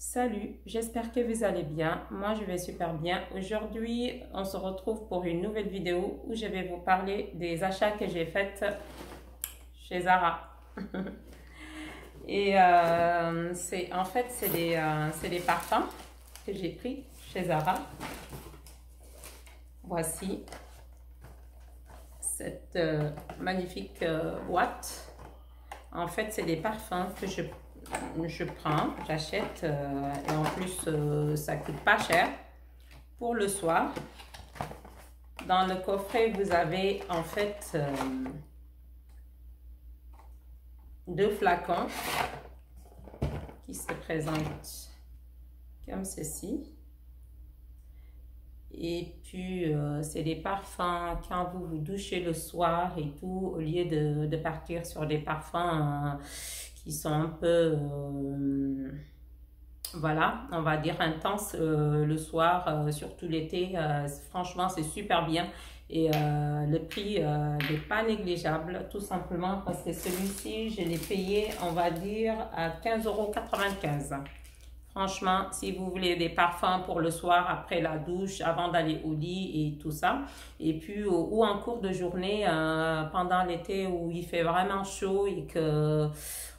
Salut, j'espère que vous allez bien. Moi, je vais super bien. Aujourd'hui, on se retrouve pour une nouvelle vidéo où je vais vous parler des achats que j'ai faits chez Zara. Et en fait, c'est des parfums que j'ai pris chez Zara. Voici cette magnifique boîte. En fait, c'est des parfums que je prends, j'achète et en plus ça coûte pas cher pour le soir. Dans le coffret, vous avez en fait deux flacons qui se présentent comme ceci. Et puis, c'est des parfums quand vous vous douchez le soir et tout, au lieu de partir sur des parfums qui sont un peu, voilà, on va dire intenses le soir, surtout l'été. Franchement, c'est super bien. Et le prix n'est pas négligeable, tout simplement parce que celui-ci, je l'ai payé, on va dire, à 15,95 €. Franchement, si vous voulez des parfums pour le soir, après la douche, avant d'aller au lit et tout ça, et puis ou en cours de journée, pendant l'été où il fait vraiment chaud et que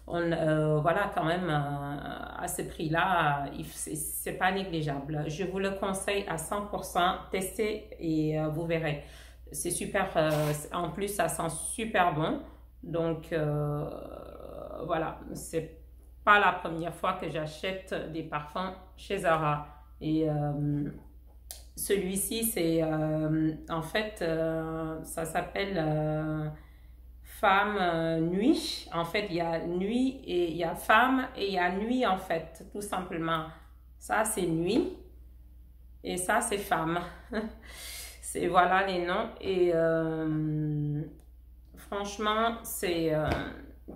voilà, quand même à ce prix-là, c'est pas négligeable. Je vous le conseille à 100%, testez et vous verrez. C'est super, en plus ça sent super bon, donc voilà, c'est pas la première fois que j'achète des parfums chez Zara. Et celui-ci, c'est en fait, ça s'appelle Femme Nuit. En fait, il y a nuit et il y a femme et il y a nuit en fait, tout simplement. Ça, c'est nuit et ça, c'est femme. C'est voilà les noms. Et franchement, c'est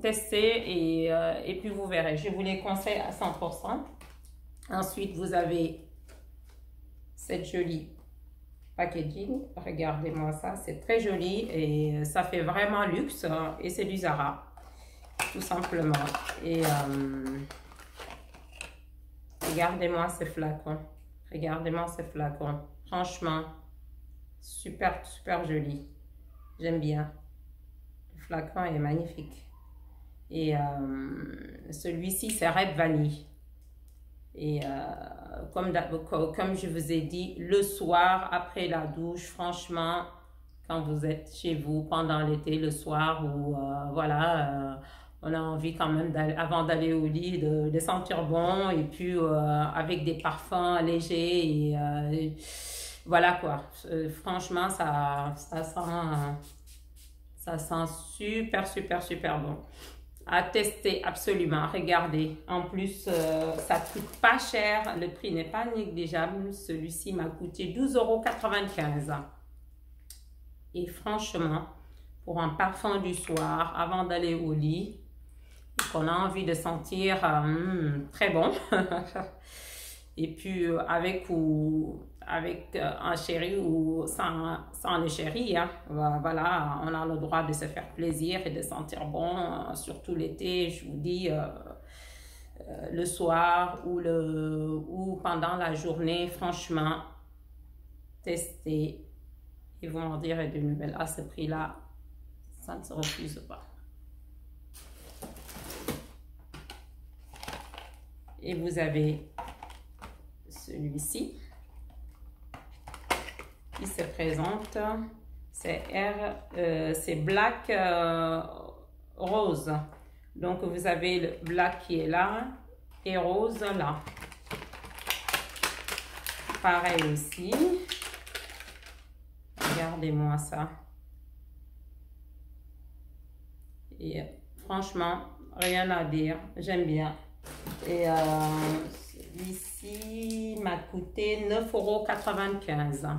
tester et puis vous verrez. Je vous les conseille à 100%. Ensuite, vous avez cette jolie packaging. Regardez-moi ça, c'est très joli et ça fait vraiment luxe et c'est du Zara, tout simplement. Et regardez-moi ces flacons. Regardez-moi ces flacons. Franchement, super, super joli. J'aime bien. Le flacon est magnifique. Et celui-ci, c'est Red Vanille. Et comme je vous ai dit, le soir, après la douche, franchement, quand vous êtes chez vous pendant l'été, le soir, ou voilà, on a envie quand même, avant d'aller au lit, de sentir bon, et puis avec des parfums légers, et voilà quoi. Franchement, ça sent super, super, super bon. À tester absolument, regardez. En plus, ça coûte pas cher, le prix n'est pas négligeable. Celui-ci m'a coûté 12,95 €. Et franchement, pour un parfum du soir, avant d'aller au lit, qu'on a envie de sentir très bon, et puis avec un chéri ou sans le chéri, hein. Voilà, on a le droit de se faire plaisir et de sentir bon, surtout l'été, je vous dis, le soir ou pendant la journée. Franchement, testez et vous m'en direz de nouvelles. À ce prix-là, ça ne se refuse pas. Et vous avez celui-ci qui se présente, c'est c'est Black Rose. Donc vous avez le black qui est là et rose là. Pareil aussi. Regardez-moi ça. Et franchement, rien à dire. J'aime bien. Et celui-ci m'a coûté 9,95 €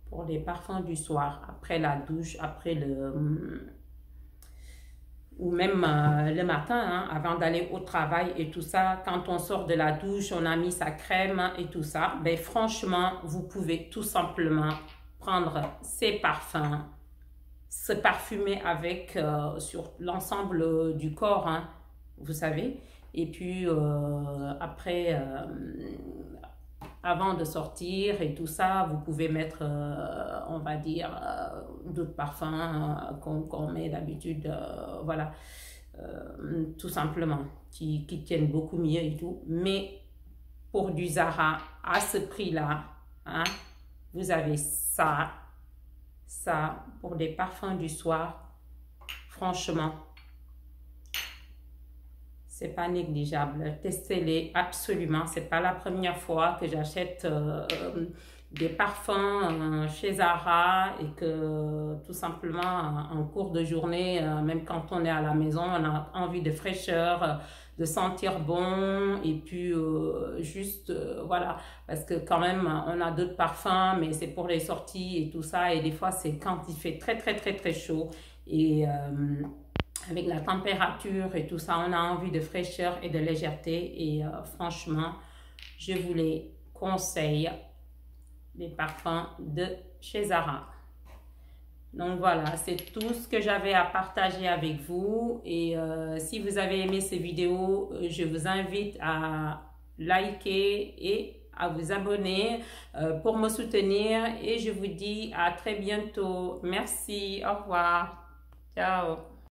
pour les parfums du soir, après la douche, après ou même le matin, hein, avant d'aller au travail et tout ça. Quand on sort de la douche, on a mis sa crème et tout ça. Ben franchement, vous pouvez tout simplement prendre ces parfums, se parfumer avec sur l'ensemble du corps, hein, vous savez. Et puis après, avant de sortir et tout ça, vous pouvez mettre, on va dire, d'autres parfums qu'on met d'habitude, voilà, tout simplement, qui tiennent beaucoup mieux et tout. Mais pour du Zara, à ce prix-là, hein, vous avez ça, pour des parfums du soir, franchement, c'est pas négligeable. Testez-les absolument. C'est pas la première fois que j'achète des parfums chez Zara et que tout simplement en cours de journée, même quand on est à la maison, on a envie de fraîcheur, de sentir bon et puis juste voilà, parce que quand même on a d'autres parfums, mais c'est pour les sorties et tout ça, et des fois c'est quand il fait très chaud et avec la température et tout ça, on a envie de fraîcheur et de légèreté. Et franchement, je vous les conseille, les parfums de chez Zara. Donc voilà, c'est tout ce que j'avais à partager avec vous. Et si vous avez aimé ces vidéos, je vous invite à liker et à vous abonner pour me soutenir. Et je vous dis à très bientôt. Merci, au revoir. Ciao.